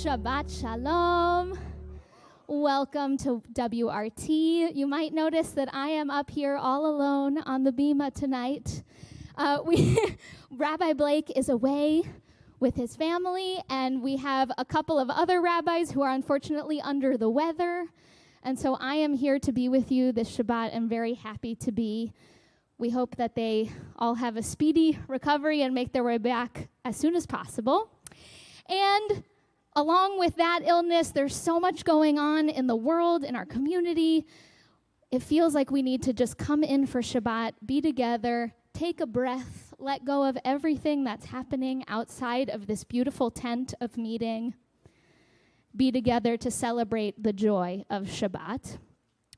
Shabbat Shalom. Welcome to WRT. You might notice that I am up here all alone on the bima tonight. Rabbi Blake is away with his family, and we have a couple of other rabbis who are unfortunately under the weather. And so I am here to be with you this Shabbat. I'm very happy to be. We hope that they all have a speedy recovery and make their way back as soon as possible. And along with that illness, there's so much going on in the world, in our community. It feels like we need to just come in for Shabbat, be together, take a breath, let go of everything that's happening outside of this beautiful tent of meeting, be together to celebrate the joy of Shabbat.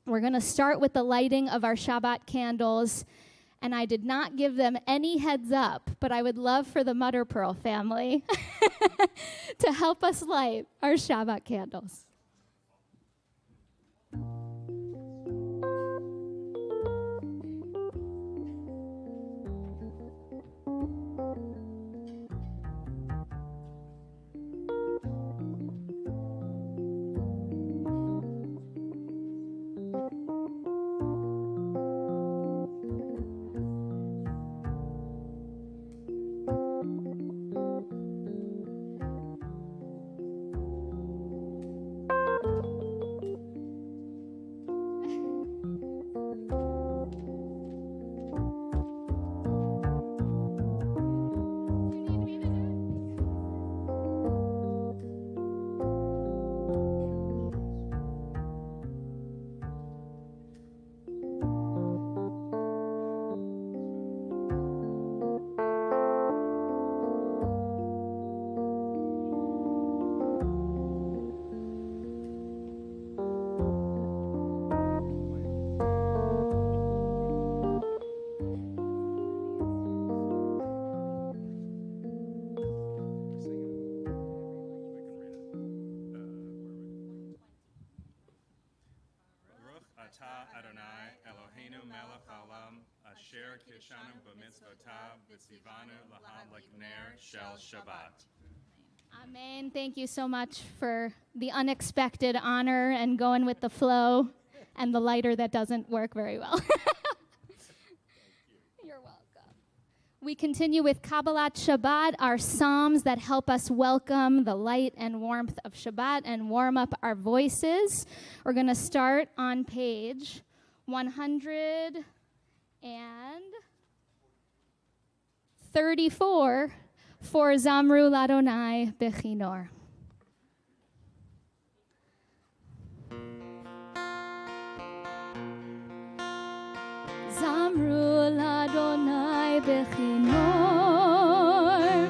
We're going to start with the lighting of our Shabbat candles, and I did not give them any heads up, but I would love for the Mother Pearl family to help us light our Shabbat candles. Adonai Eloheinu melech haolam asher kishanu b'mitzvotav v'tzivanu l'hadlik ner shel Shabbat. Amen. Thank you so much for the unexpected honor and going with the flow and the lighter that doesn't work very well. You're welcome. We continue with Kabbalat Shabbat, our psalms that help us welcome the light and warmth of Shabbat and warm up our voices. We're going to start on page 134 for Zamru Ladonai Bechinor. Zamru Ladonai Bechinor,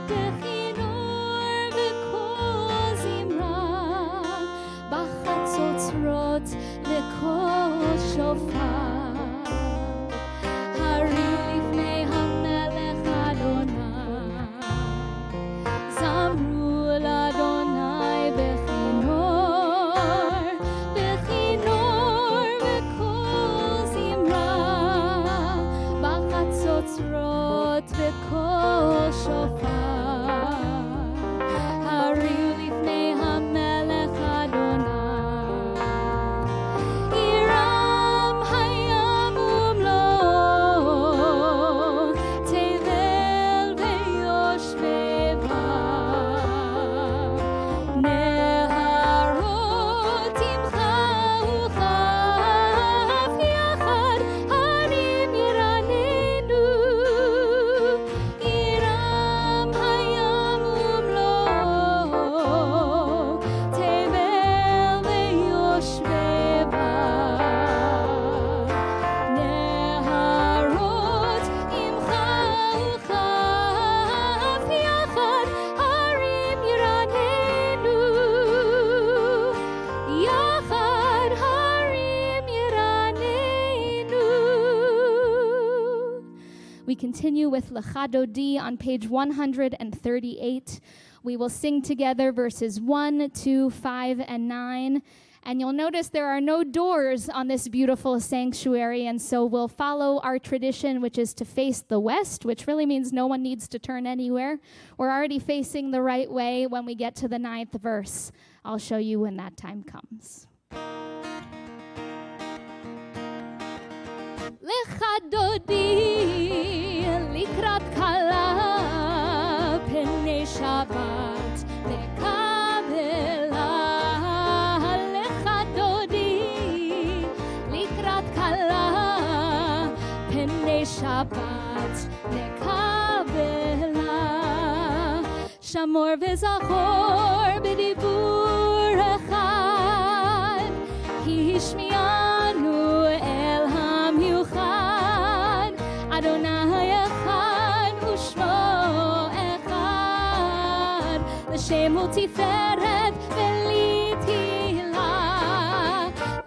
Bechinor v'kol zimra, b'chatzotzrot v'kol shofar, hari lifnei hamelech Adonai, Zamru Ladonai Bechinor, Bechinor v'kol zimra, b'chatzotzrot v'kol shofar, hari lifnei hamelech Adonai, Iram hayam umlo, tevel veyoshveva, neharot imcha uchaf yachad, harim yiranenu, Iram hayam umlo, tevel veyoshveva, neharot imcha uchaf yachad, harim yiranenu, yachad harim yiranenu. We continue with Lechadodi on page 138. We will sing together verses 1, 2, 5, and 9. And you'll notice there are no doors on this beautiful sanctuary, and so we'll follow our tradition, which is to face the west, which really means no one needs to turn anywhere. We're already facing the right way when we get to the 9th verse. I'll show you when that time comes. Lecha dodi likrat kala penei Shabbat nekabela. Lecha dodi likrat kala penei Shabbat nekabela. Shamor v'zachor b'dibur echad hishmianu el hamiuchad Adonai echad u'shmo echad l'shem u'tiferet v'litila.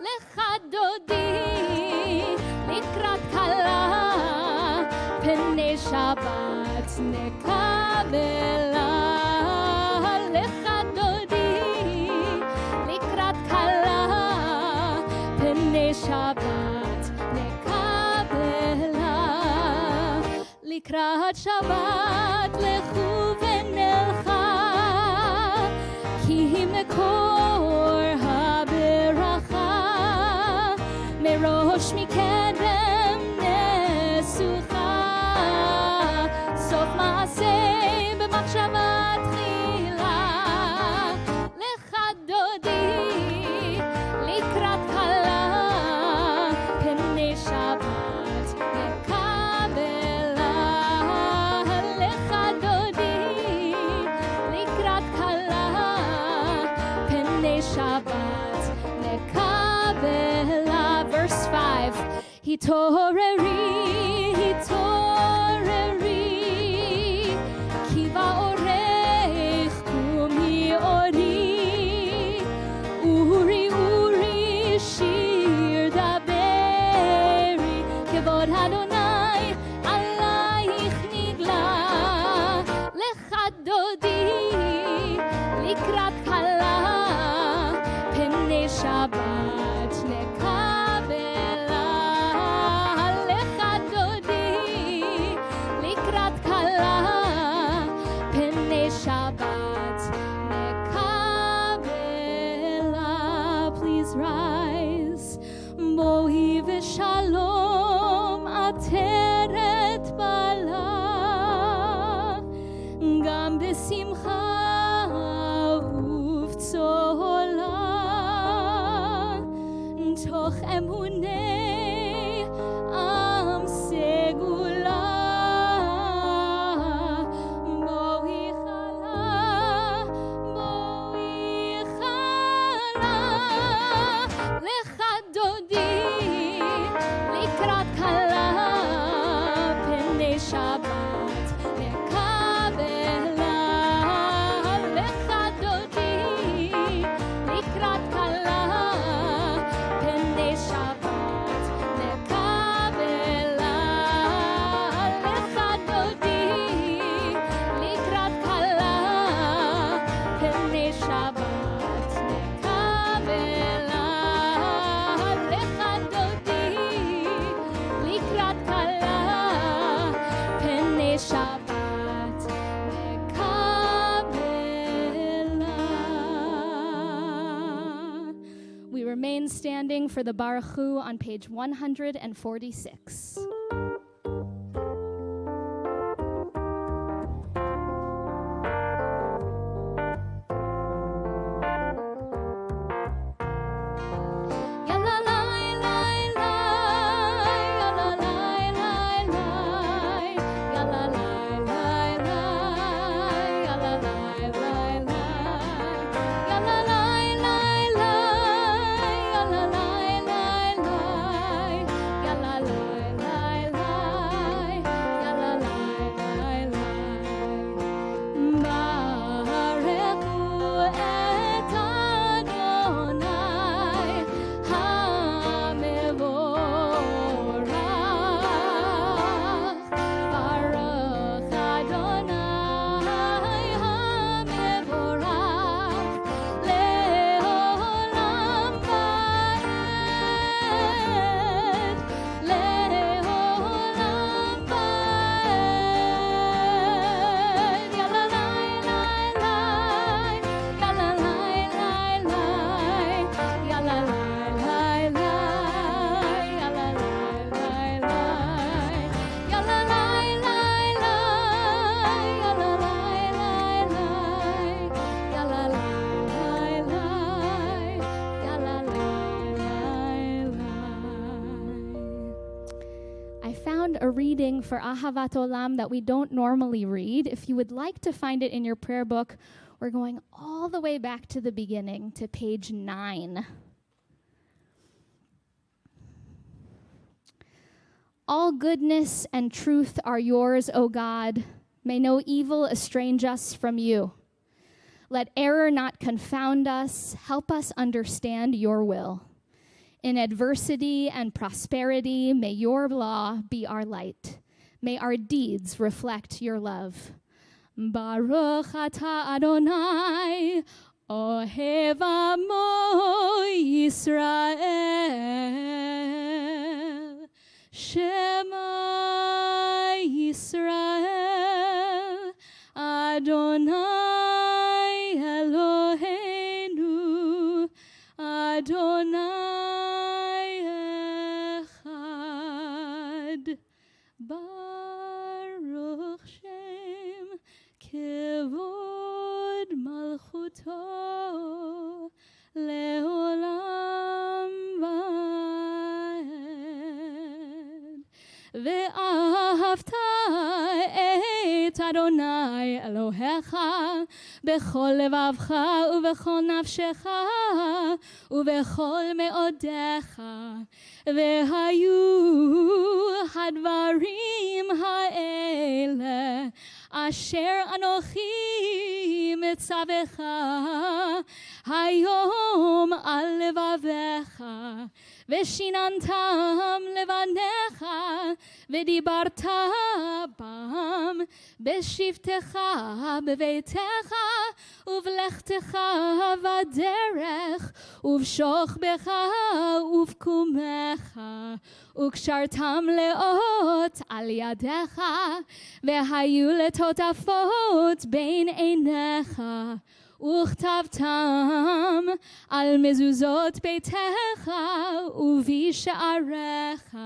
Lecha dodi likrat kala penei Shabbat nekabela. Lecha dodi likrat kala penei Shabbat nekabela. Likrat Shabbat lechu v'nelcha ki mekor haberacha merosh mikedem nesucha sof maaseh b'machshava tchila. Lecha dodi likrat kala penei Shabbat nekabela. Lecha dodi likrat kala penei Shabbat nekabela. Verse 5. Hitoreri, hitoreri, ki va'orech kumi ori, uri, uri, shir daberi, kevod Adonai alayich nigla. Lecha dodi likrat kala penei Shabbat nekabela. Lecha dodi likrat kala penei Shabbat nekabela. Please rise. Bohi v'shalom ateret bala, gam b'simcha uv'tzola, toch emunei am segula. Bohi chala, bohi chala. Lecha dodi likrat kala penei Shabbat nekabela. Lecha dodi likrat kala penei Shabbat nekabela. Lecha dodi likrat kala penei Shabbat nekabela. Lecha dodi likrat kala penei Shabbat nekabela. We remain standing for the Baruch Hu on page 146. a reading for Ahavat Olam that we don't normally read. If you would like to find it in your prayer book, we're going all the way back to the beginning, to page 9. All goodness and truth are yours, O God. May no evil estrange us from you. Let error not confound us. Help us understand your will. In adversity and prosperity, may your law be our light. May our deeds reflect your love. Baruch atah Adonai, ohev amo Yisrael. Shema Yisrael, Adonai Eloheinu, Adonai Echad. Baruch Shem Kevod Malchuto Leolam Vaed. Ve'ahavta et Adonai Elohecha bechol levavcha uvechol nafshecha uvechol meodecha vehayu hadvarim ha'ele asher anochi mitzavecha hayom al levavecha ושיננתם לבניך ודיברת בם בשבתך בביתך ובלכתך בדרך ובשוכבך ובקומך וקשרתם לאות על ידיך והיו לטוטפות בין עיניך וכתבתם על מזוזות ביתך ובשעריך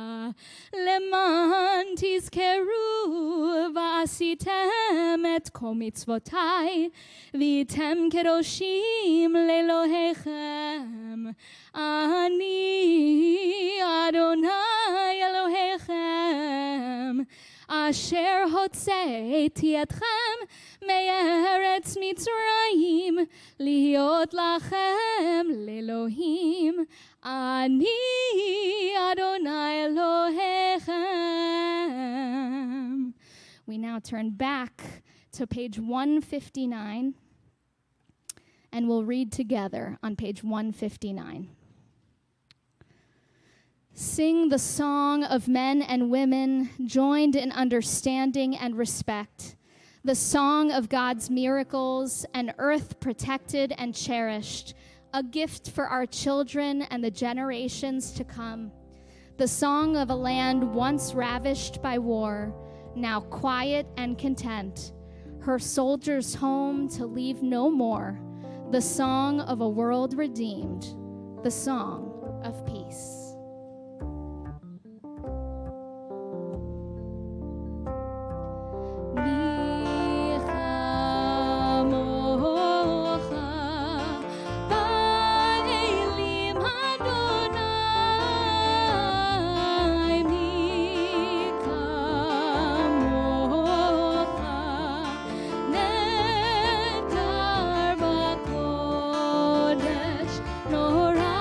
למען תזכרו ועשיתם את כל מצוותי והייתם קדושים לאלוהיכם. אני אדוני אלוהיכם אשר הוצאתי אתכם מארץ מצרים להיות לכם לאלוהים. אני אדוני אלוהיכם. We now turn back to page 159 and we'll read together on page 159. Sing the song of men and women joined in understanding and respect, the song of God's miracles, an earth protected and cherished, a gift for our children and the generations to come, the song of a land once ravished by war, now quiet and content, her soldiers home to leave no more, the song of a world redeemed, the song of peace. Nora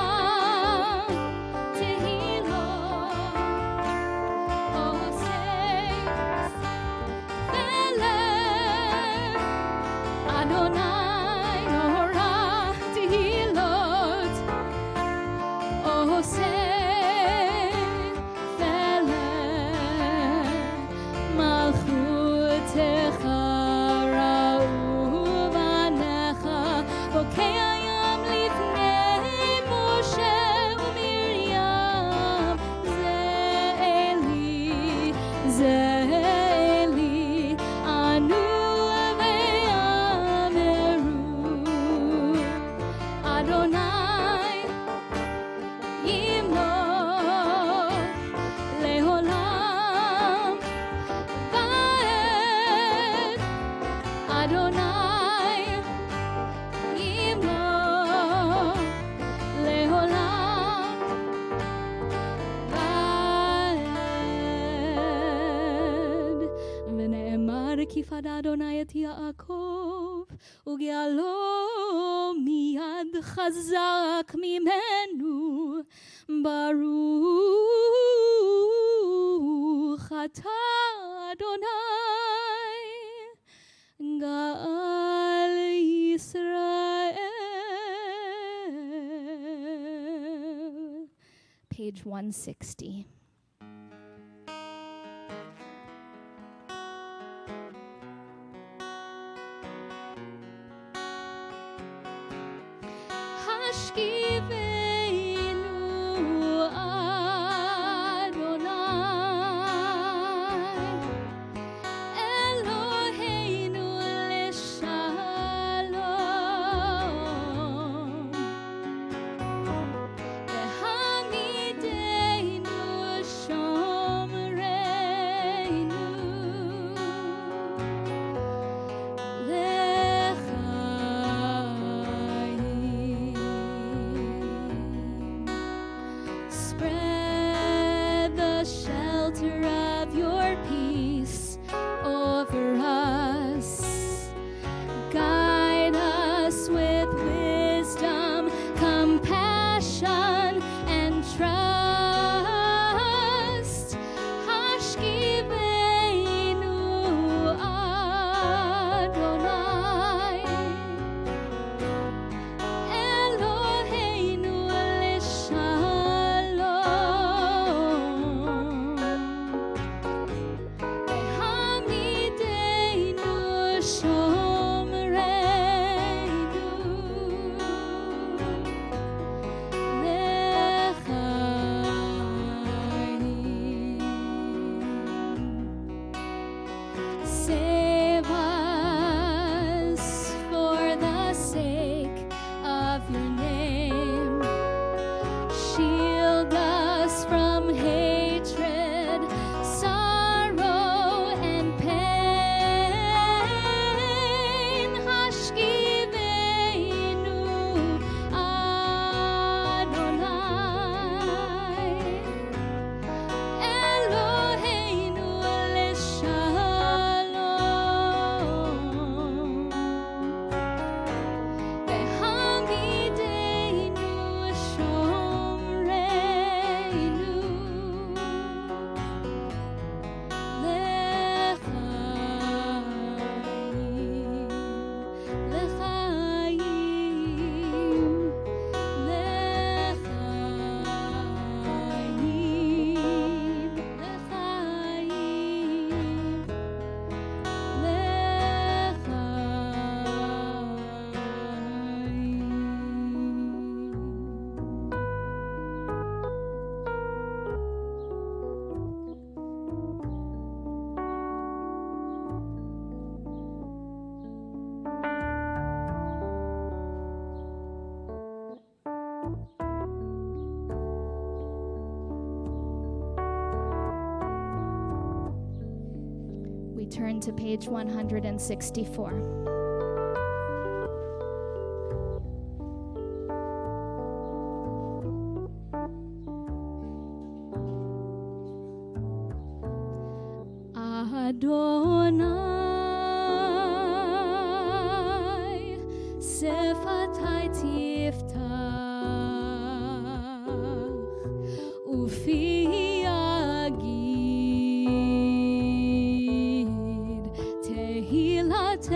יפד אדוני את יעקב, וגאלו מיד חזק ממנו. ברוך אתה אדוני, גאל ישראל. Page 160. Hashkivenu Adonai, Eloheinu leshalom, v'hamidenu shomreinu Spread the shelter of your peace over us. Guide us with wisdom, compassion, and trust. Hashkivenu Adonai, Eloheinu leshalom, v'hamidenu shomreinu l'chaim. Save us for the sake of your name. Shield us from hatred, sorrow, and pain. Hashkivenu Adonai, Eloheinu leshalom, v'hamidenu shomreinu l'chaim, l'chaim, We turn to page 164. Adonai, sefatai tiftach, ufi yagid tehilatecha.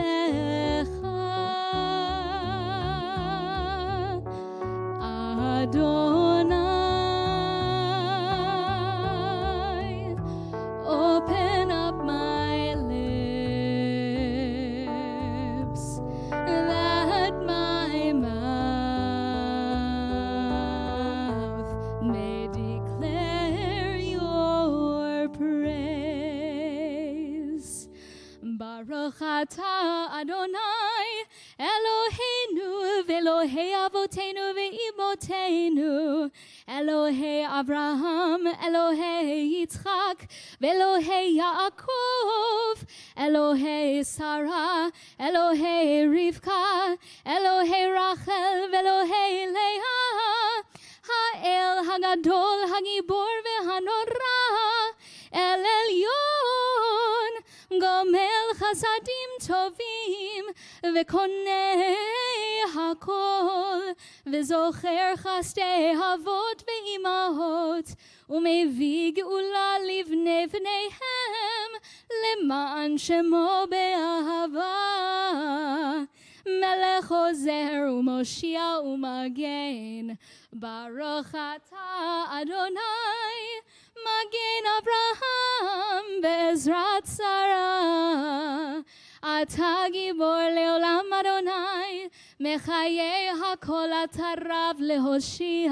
Adonai, open up my lips, that my mouth may declare your praise. Baruch atah Adonai, Eloheinu v'Elohei avotenu ve'imotenu, Elohei Abraham, Elohei Yitzchak, v'Elohei Yaakov, Elohei Sarah, Elohei Rivka, Elohei Rachel, v'Elohei Leah, Ha'el Hagadol, Hagibor v'Hanora, El Elyon, Gomel חסדים טובים וקונה הכל וזוכר חסדי אבות ואימהות ומביא גאולה לבני בניהם למען שמו באהבה מלך עוזר ומושיע ומגן ברוך אתה אדוני מגן אברהם בעזרת שרה אתה גיבור לעולם אדוני מחיי הכל אתה רב להושיע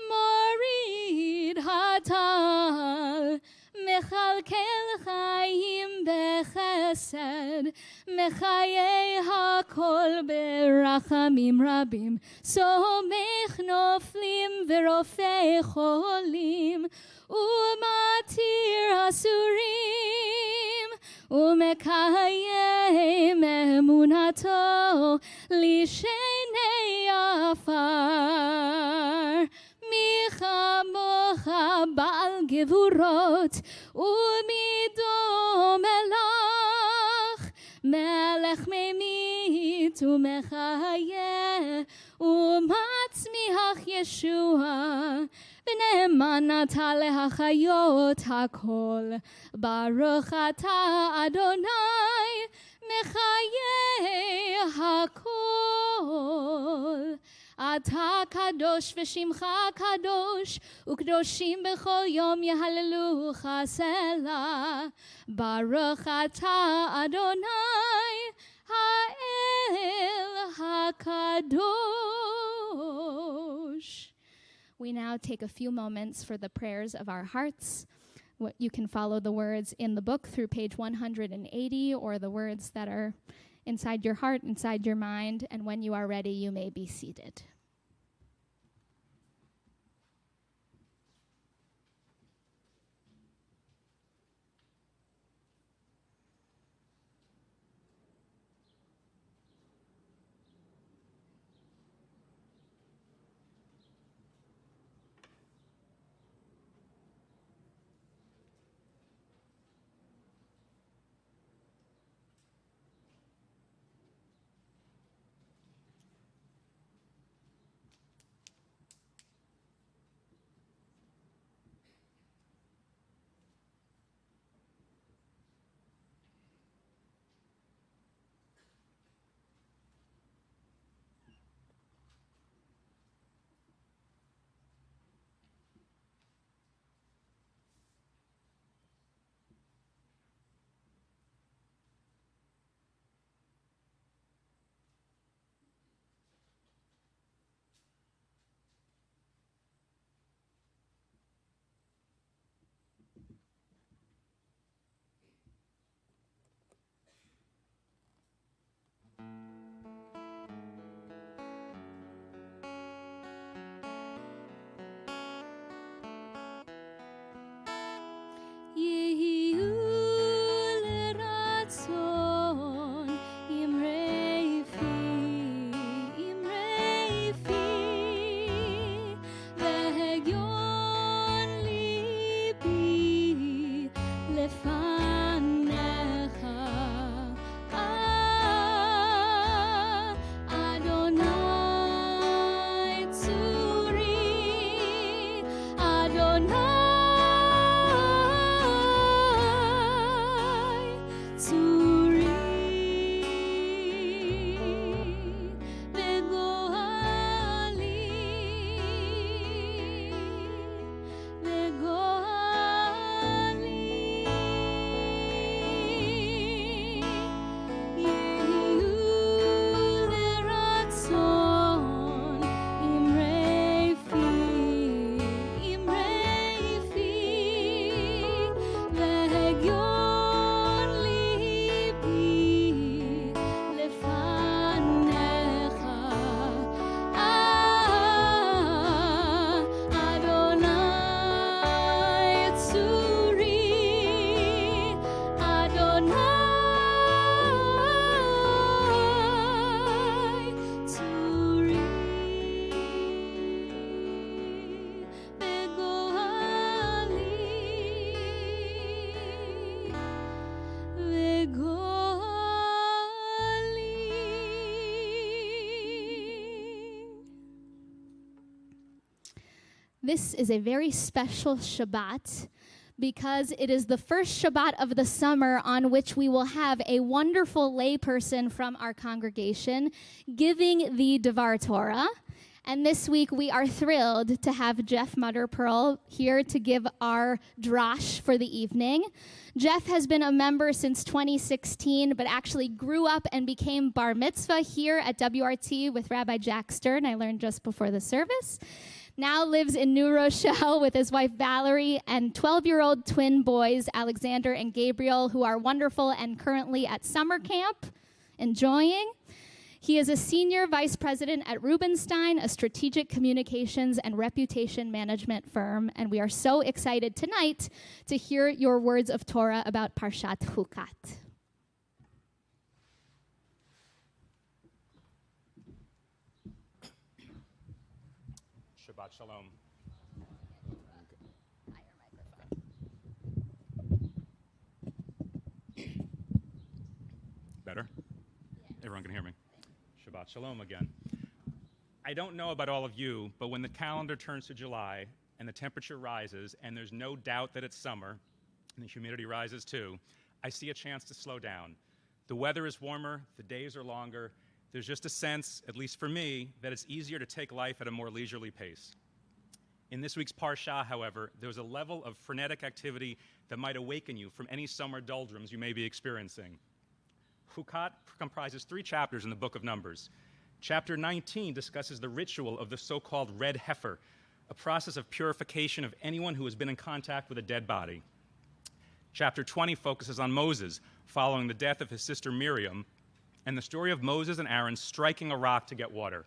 מוריד הטל מכלכל חיים בחסד מחיי הכל ברחמים רבים סומך נופלים ורופא חולים ומתיר אסורים ומקיים אמונתו לשני עפר מי כמוך בעל גבורות ומידו מלך מלך ממית ומחיה ומצמיח ישוע ונאמן אתה להחיות הכל ברוך אתה אדוני מחיי הכל אתה קדוש ושמך קדוש וקדושים בכל יום יהללוך סלה ברוך אתה אדוני האל הקדוש. We now take a few moments for the prayers of our hearts. You can follow the words in the book through page 180 or the words that are inside your heart, inside your mind, and when you are ready, you may be seated. This is a very special Shabbat because it is the first Shabbat of the summer on which we will have a wonderful layperson from our congregation giving the Devar Torah. And this week we are thrilled to have Jeff Mutterpearl here to give our drash for the evening. Jeff has been a member since 2016, but actually grew up and became bar mitzvah here at WRT with Rabbi Jack Stern, I learned just before the service. Now lives in New Rochelle with his wife Valerie and 12-year-old twin boys, Alexander and Gabriel, who are wonderful and currently at summer camp, enjoying. He is a senior vice president at Rubenstein, a strategic communications and reputation management firm, and we are so excited tonight to hear your words of Torah about Parshat Chukat. Shabbat Shalom. Better? Everyone can hear me. Shabbat Shalom again. I don't know about all of you, but when the calendar turns to July and the temperature rises and there's no doubt that it's summer and the humidity rises too, I see a chance to slow down. The weather is warmer, the days are longer. There's just a sense, at least for me, that it's easier to take life at a more leisurely pace. In this week's Parsha, however, there's a level of frenetic activity that might awaken you from any summer doldrums you may be experiencing. Chukat comprises 3 chapters in the book of Numbers. Chapter 19 discusses the ritual of the so-called red heifer, a process of purification of anyone who has been in contact with a dead body. Chapter 20 focuses on Moses, following the death of his sister Miriam, and the story of Moses and Aaron striking a rock to get water.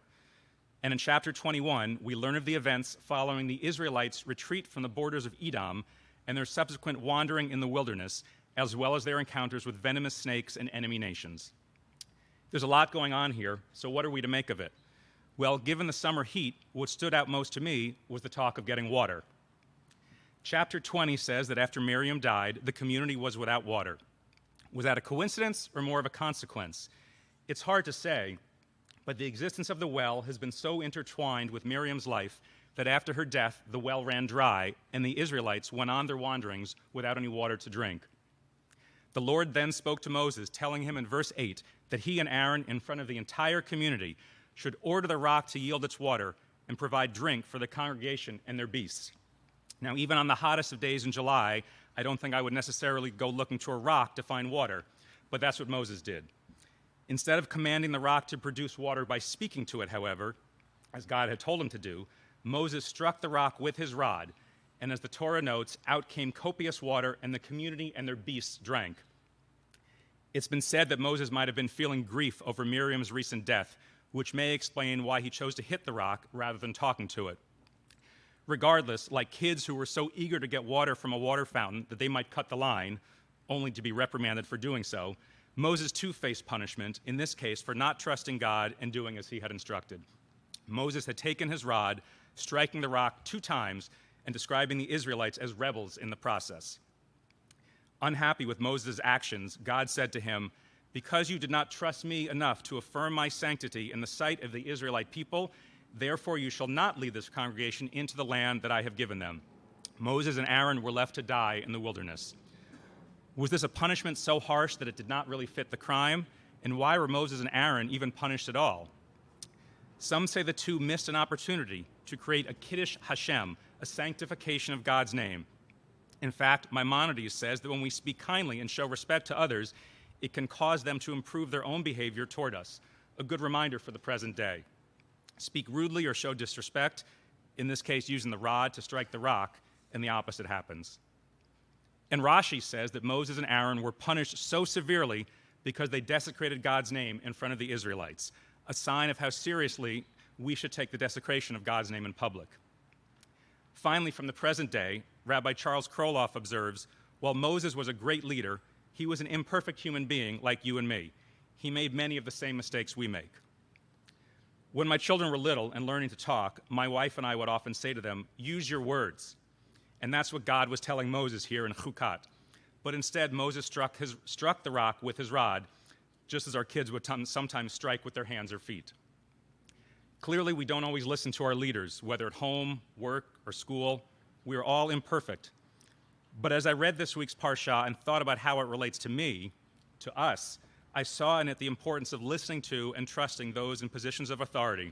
And in chapter 21, we learn of the events following the Israelites' retreat from the borders of Edom and their subsequent wandering in the wilderness, as well as their encounters with venomous snakes and enemy nations. There's a lot going on here, so what are we to make of it? Well, given the summer heat, what stood out most to me was the talk of getting water. Chapter 20 says that after Miriam died, the community was without water. Was that a coincidence or more of a consequence? It's hard to say, but the existence of the well has been so intertwined with Miriam's life that after her death, the well ran dry, and the Israelites went on their wanderings without any water to drink. The Lord then spoke to Moses, telling him in verse 8 that he and Aaron, in front of the entire community, should order the rock to yield its water and provide drink for the congregation and their beasts. Now, even on the hottest of days in July, I don't think I would necessarily go looking to a rock to find water, but that's what Moses did. Instead of commanding the rock to produce water by speaking to it, however, as God had told him to do, Moses struck the rock with his rod, and as the Torah notes, out came copious water, and the community and their beasts drank. It's been said that Moses might have been feeling grief over Miriam's recent death, which may explain why he chose to hit the rock rather than talking to it. Regardless, like kids who were so eager to get water from a water fountain that they might cut the line, only to be reprimanded for doing so, Moses too faced punishment, in this case for not trusting God and doing as he had instructed. Moses had taken his rod, striking the rock 2 times, and describing the Israelites as rebels in the process. Unhappy with Moses' actions, God said to him, "Because you did not trust me enough to affirm my sanctity in the sight of the Israelite people, therefore you shall not lead this congregation into the land that I have given them." Moses and Aaron were left to die in the wilderness. Was this a punishment so harsh that it did not really fit the crime? And why were Moses and Aaron even punished at all? Some say the two missed an opportunity to create a Kiddush Hashem, a sanctification of God's name. In fact, Maimonides says that when we speak kindly and show respect to others, it can cause them to improve their own behavior toward us, a good reminder for the present day. Speak rudely or show disrespect, in this case using the rod to strike the rock, and the opposite happens. And Rashi says that Moses and Aaron were punished so severely because they desecrated God's name in front of the Israelites, a sign of how seriously we should take the desecration of God's name in public. Finally, from the present day, Rabbi Charles Kroloff observes, while Moses was a great leader, he was an imperfect human being like you and me. He made many of the same mistakes we make. When my children were little and learning to talk, my wife and I would often say to them, "Use your words." And that's what God was telling Moses here in Chukat. But instead, Moses struck the rock with his rod, just as our kids would sometimes strike with their hands or feet. Clearly, we don't always listen to our leaders, whether at home, work, or school. We are all imperfect. But as I read this week's Parsha and thought about how it relates to me, to us, I saw in it the importance of listening to and trusting those in positions of authority,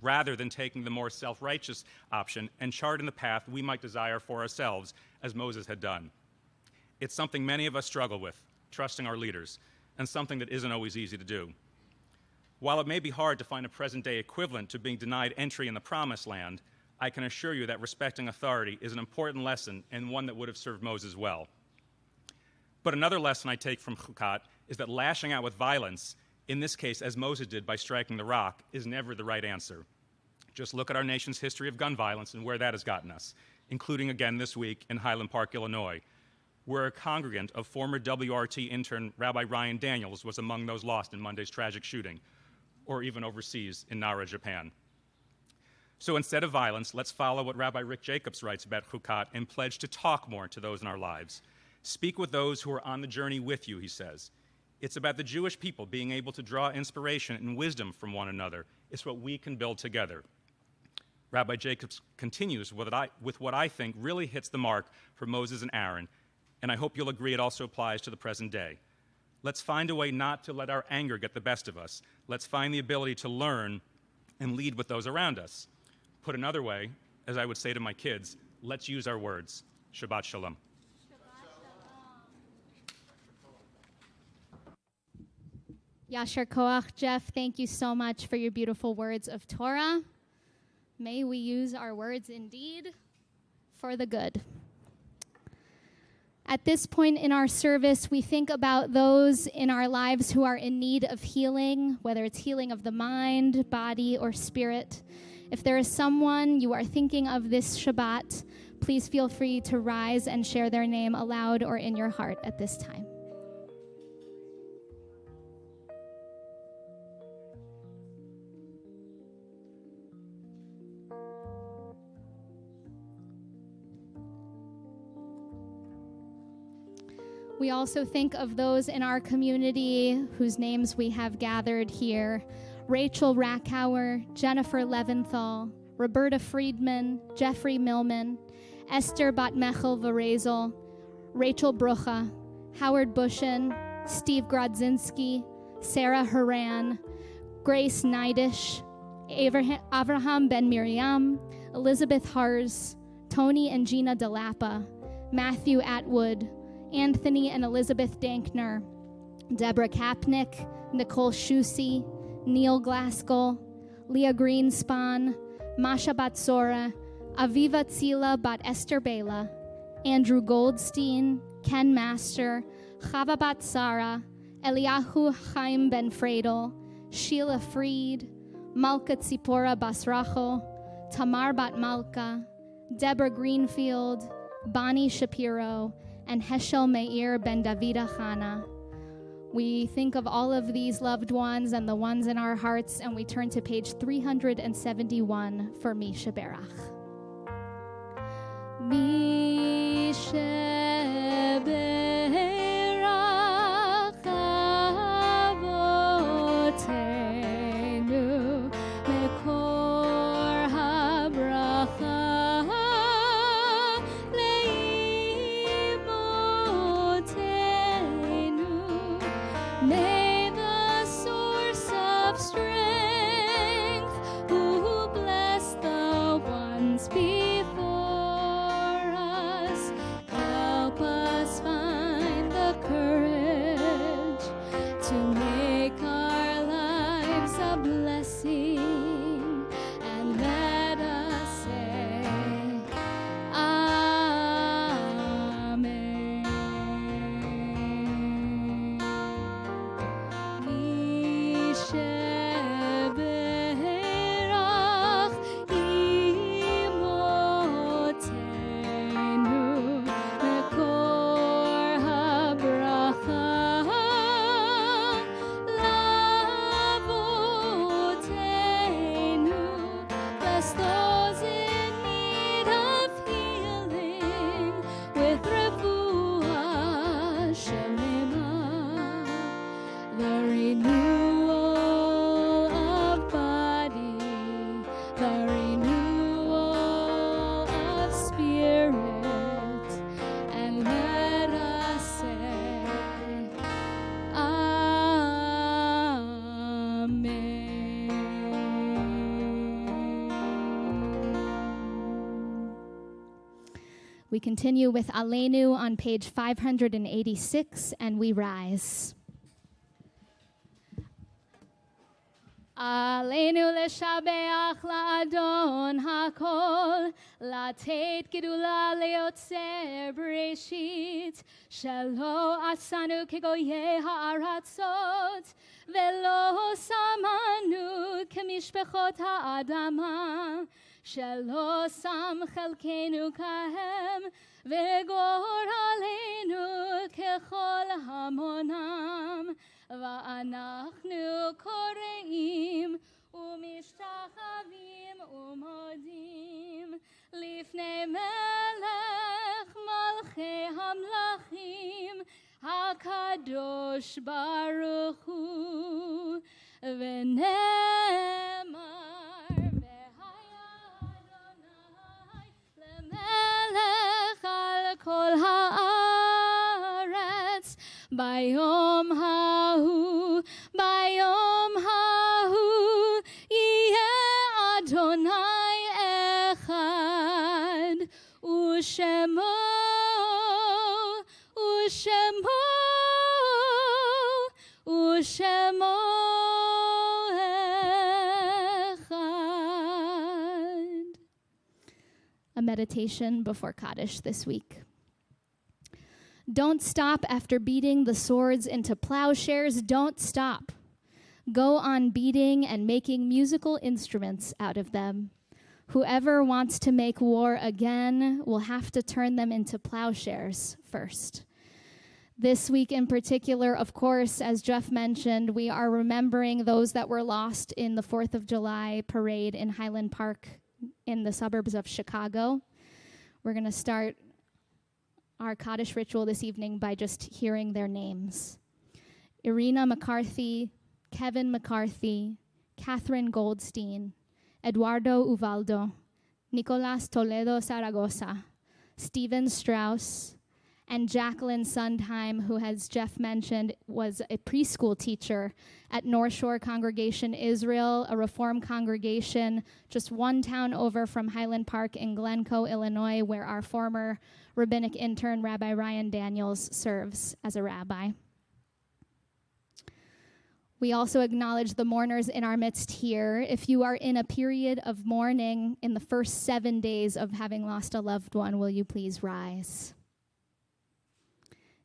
rather than taking the more self-righteous option and charting the path we might desire for ourselves, as Moses had done. It's something many of us struggle with, trusting our leaders, and something that isn't always easy to do. While it may be hard to find a present-day equivalent to being denied entry in the Promised Land, I can assure you that respecting authority is an important lesson and one that would have served Moses well. But another lesson I take from Chukat is that lashing out with violence, in this case as Moses did by striking the rock, is never the right answer. Just look at our nation's history of gun violence and where that has gotten us, including again this week in Highland Park, Illinois, where a congregant of former WRT intern Rabbi Ryan Daniels was among those lost in Monday's tragic shooting, or even overseas in Nara, Japan. So instead of violence, let's follow what Rabbi Rick Jacobs writes about Chukat and pledge to talk more to those in our lives. Speak with those who are on the journey with you, he says. It's about the Jewish people being able to draw inspiration and wisdom from one another. It's what we can build together. Rabbi Jacobs continues with what I think really hits the mark for Moses and Aaron, and I hope you'll agree it also applies to the present day. Let's find a way not to let our anger get the best of us. Let's find the ability to learn and lead with those around us. Put another way, as I would say to my kids, let's use our words. Shabbat Shalom. Yasher Koach, Jeff, thank you so much for your beautiful words of Torah. May we use our words indeed for the good. At this point in our service, we think about those in our lives who are in need of healing, whether it's healing of the mind, body, or spirit. If there is someone you are thinking of this Shabbat, please feel free to rise and share their name aloud or in your heart at this time. We also think of those in our community whose names we have gathered here: Rachel Rackhauer, Jennifer Leventhal, Roberta Friedman, Jeffrey Millman, Esther Batmechel Varezel, Rachel Brucha, Howard Bushin, Steve Grodzinski, Sarah Haran, Grace Neidish, Avraham Ben Miriam, Elizabeth Hars, Tony and Gina DeLappa, Matthew Atwood, Anthony and Elizabeth Dankner, Deborah Kapnick, Nicole Shusi, Neil Glaskell, Leah Greenspan, Masha Batsora, Aviva Tzila Bat Esther Bela, Andrew Goldstein, Ken Master, Chava Bat Sara, Eliyahu Chaim Ben Fredel, Sheila Freed, Malka Tzipora Basracho, Tamar Bat Malka, Deborah Greenfield, Bonnie Shapiro, and Heschel Meir Ben Davida Chana. We think of all of these loved ones and the ones in our hearts, and we turn to page 371 for Mi Sheberach. Mi Sheberach Avotenu Mekor HaBracha May the source of strength, who bless the ones before us, help We continue with Aleinu on page 586, and we rise. עלינו לשבח לאדון הכל, לתת גדולה ליוצר בראשית, שלא עשנו כגויי הארצות, ולא שמנו כמשפחות האדמה, שלא שם חלקנו כהם, וגורלנו ככל המונם. ואנחנו קוראים ומשתחווים ומודים לפני מלך מלכי המלכים הקדוש ברוך הוא, ונאמר והיה אדוני למלך על כל הארץ ביום ההוא, ביום ההוא יהיה אדוני אחד, ושמו אחד. A meditation before Kaddish this week. Don't stop after beating the swords into plowshares. Don't stop. Go on beating and making musical instruments out of them. Whoever wants to make war again will have to turn them into plowshares first. This week in particular, of course, as Jeff mentioned, we are remembering those that were lost in the 4th of July parade in Highland Park in the suburbs of Chicago. We're going to start our Kaddish ritual this evening by just hearing their names. Irina McCarthy, Kevin McCarthy, Catherine Goldstein, Eduardo Uvaldo, Nicolas Toledo Zaragoza, Stephen Strauss, and Jacqueline Sundheim, who, as Jeff mentioned, was a preschool teacher at North Shore Congregation Israel, a Reform congregation just one town over from Highland Park in Glencoe, Illinois, where our former rabbinic intern, Rabbi Ryan Daniels, serves as a rabbi. We also acknowledge the mourners in our midst here. If you are in a period of mourning in the first 7 days of having lost a loved one, will you please rise?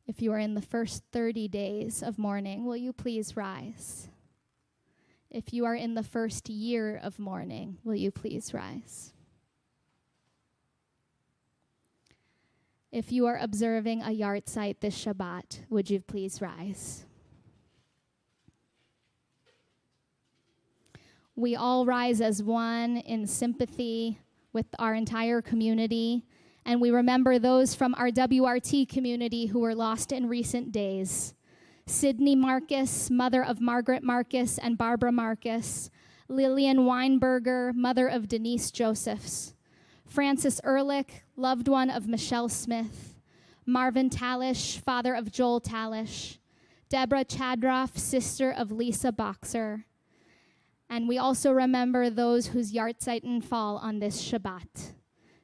If you are in the first 30 days of mourning, will you please rise? If you are in the first year of mourning, will you please rise? If you are observing a yahrzeit this Shabbat, would you please rise? We all rise as one in sympathy with our entire community, and we remember those from our WRT community who were lost in recent days. Sydney Marcus, mother of Margaret Marcus and Barbara Marcus, Lillian Weinberger, mother of Denise Josephs, Francis Ehrlich, loved one of Michelle Smith, Marvin Talish, father of Joel Talish, Deborah Chadroff, sister of Lisa Boxer. And we also remember those whose Yahrzeit fall on this Shabbat.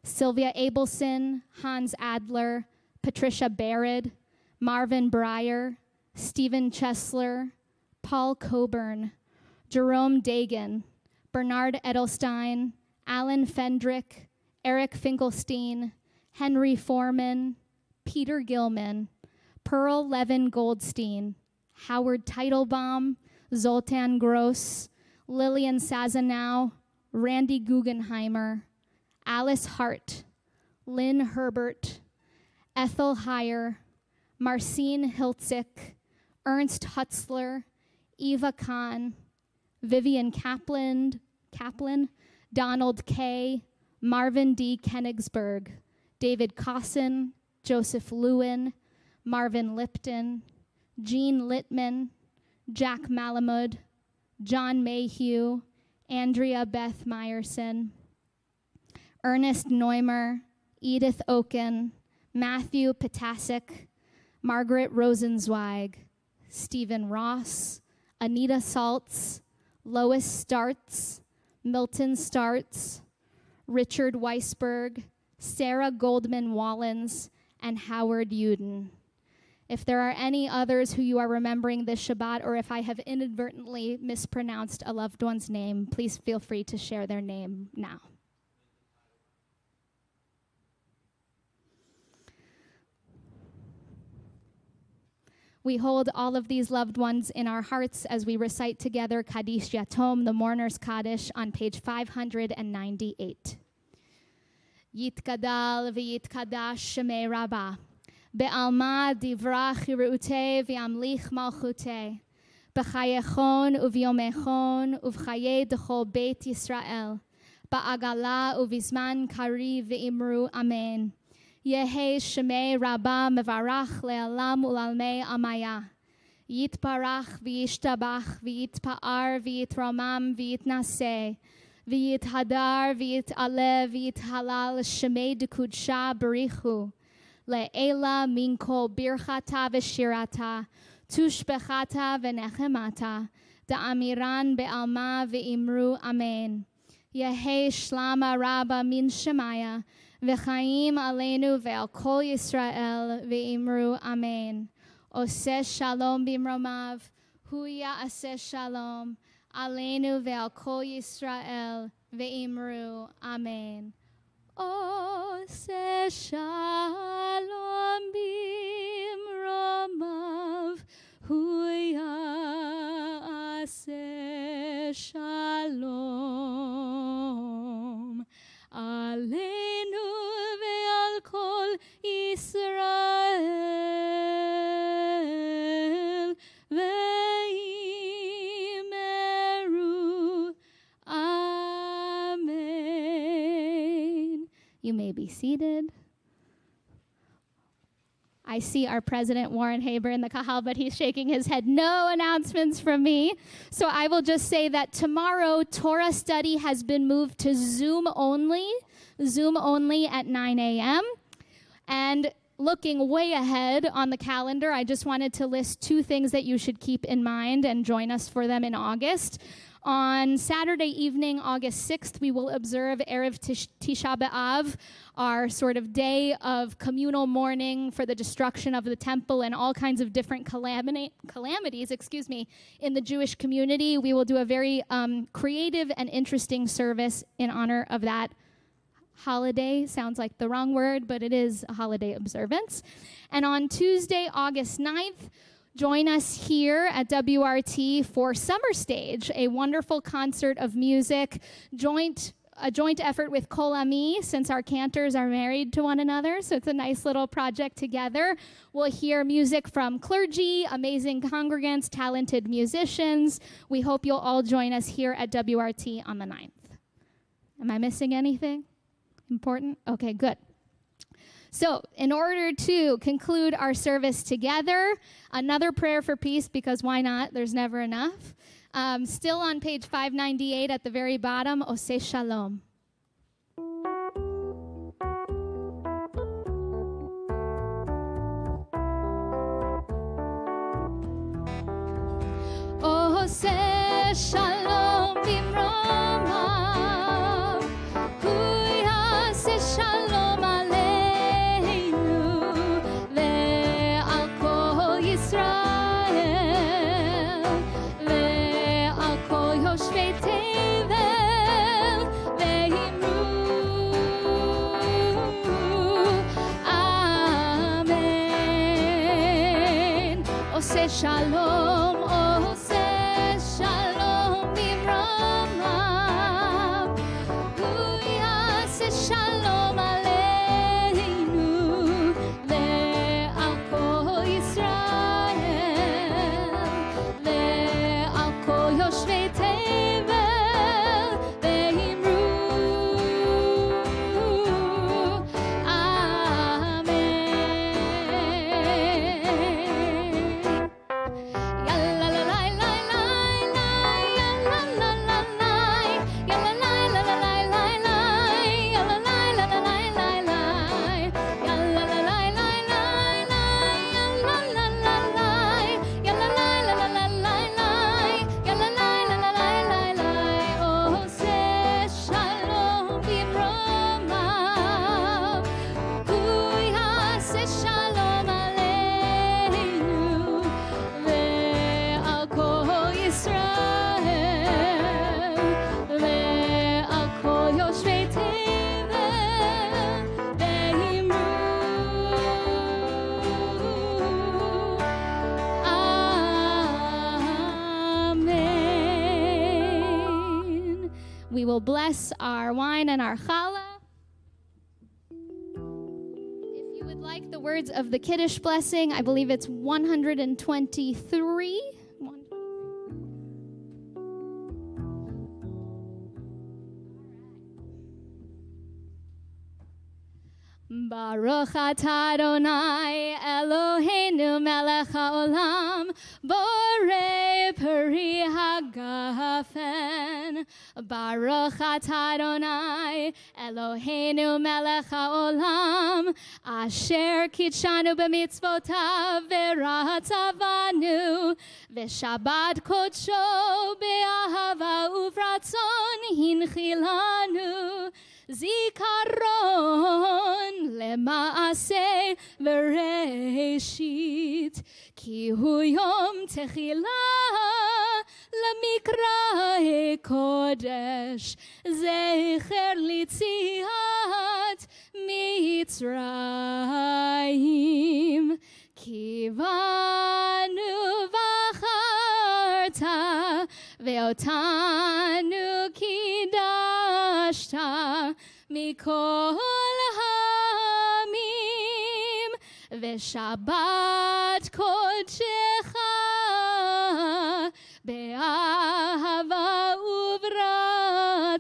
Sylvia Abelson, Hans Adler, Patricia Barrett, Marvin Breyer, Stephen Chesler, Paul Coburn, Jerome Dagan, Bernard Edelstein, Alan Fendrick, Eric Finkelstein, Henry Foreman, Peter Gilman, Pearl Levin Goldstein, Howard Teitelbaum, Zoltan Gross, Lillian Sazanow, Randy Guggenheimer, Alice Hart, Lynn Herbert, Ethel Heyer, Marcine Hiltzik, Ernst Hutzler, Eva Kahn, Vivian Kaplan, Donald Kay, Marvin D. Kenigsberg, David Cosson, Joseph Lewin, Marvin Lipton, Jean Littman, Jack Malamud, John Mayhew, Andrea Beth Meyerson, Ernest Neumer, Edith Oken, Matthew Potasic, Margaret Rosenzweig, Stephen Ross, Anita Saltz, Lois Startz, Milton Startz, Richard Weisberg, Sarah Goldman Wallens, and Howard Uden. If there are any others who you are remembering this Shabbat, or if I have inadvertently mispronounced a loved one's name, please feel free to share their name now. We hold all of these loved ones in our hearts as we recite together Kaddish Yatom, the Mourner's Kaddish, on page 598. Yitkadal v'yitkadash shemei Rabbah, be'alma divra chirutei v'yamlich malchutei, b'chayechon uvyomechon uv'chaye d'chol beit Yisrael, ba'agala uvizman kari v'imru amen. Yehe shemei Rabbah mevarach le'alam ulalmei amaya. Yitparach v'yishtabach v'yitpa'ar v'yitramam v'yitnaseh. V'yithadar v'yit'aleh v'yithalal shemei d'kudsha barichu. Le'ela min kol birchata v'shirata. Tushbechata v'nechemata. Da'amiran be'alma v'imru amen. Yehe shlama Rabbah min shemaya. V'chaim aleinu ve'al kol Yisrael ve'imru amen. Oseh shalom bimromav, hu ya'aseh shalom, aleinu ve'al kol Yisrael ve'imru amen. Oseh shalom bimromav, hu ya'aseh shalom, aleinu ve'al kol Yisrael ve'imeru amen. You may be seated. I see our president, Warren Haber, in the kahal, but he's shaking his head. No announcements from me. So I will just say that tomorrow, Torah study has been moved to Zoom only at 9 a.m. And looking way ahead on the calendar, I just wanted to list two things that you should keep in mind and join us for them in August. On Saturday evening, August 6th, we will observe Erev Tisha B'Av, our sort of day of communal mourning for the destruction of the temple and all kinds of different calamities, in the Jewish community. We will do a very creative and interesting service in honor of that holiday. Sounds like the wrong word, but it is a holiday observance. And on Tuesday, August 9th, join us here at WRT for Summer Stage, a wonderful concert of music, a joint effort with Kol Ami, since our cantors are married to one another, so it's a nice little project together. We'll hear music from clergy, amazing congregants, talented musicians. We hope you'll all join us here at WRT on the 9th. Am I missing anything important? Okay, good. So, in order to conclude our service together, another prayer for peace, because why not? There's never enough. Still on page 598 at the very bottom, Oseh Shalom. Oseh Shalom bimromav, hu yaseh shalom. Shalom, Oseh Shalom bimromav, hu yaseh shalom aleinu ve'al kol Yisrael ve'al kol yoshvei tevel ve'imru amen. will bless our wine and our challah. If you would like the words of the Kiddush blessing, I believe it's 123. Baruch atah Adonai Eloheinu melech haolam borei peri hagafen. Baruch atah Adonai Eloheinu melech haolam asher kitshanu b'mitzvotav v'ratzavanu v'shabbat kodsho be'ahava uvratzon hinchilanu zikaron למעשה וראשית כי הוא יום תחילה למקרא קודש זכר ליציאת מצרים כי בנו בחרת ואותנו קידשת מכל העמים ושבת קודשך באהבה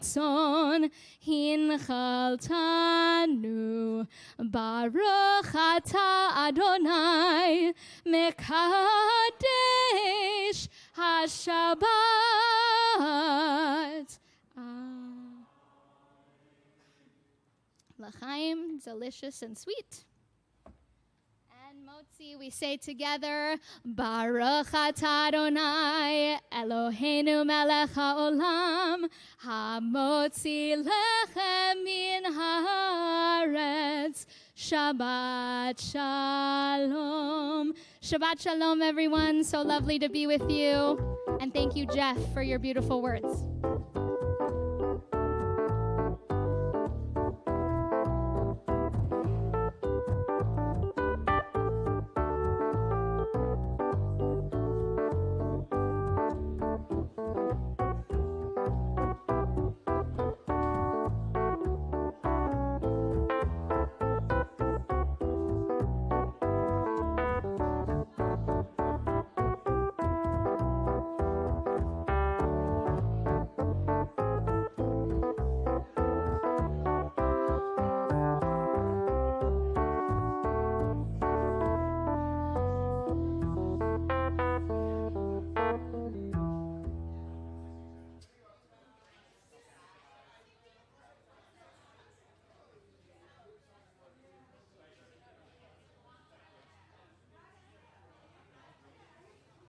וברצון הנחלתנו ברוך אתה אדוני מקדש השבת. L'chaim, delicious and sweet. And motzi, we say together, Baruch atah Adonai Eloheinu melech haolam hamotzi lechem min haaretz. Shabbat shalom. Shabbat shalom, everyone. So lovely to be with you. And thank you, Jeff, for your beautiful words.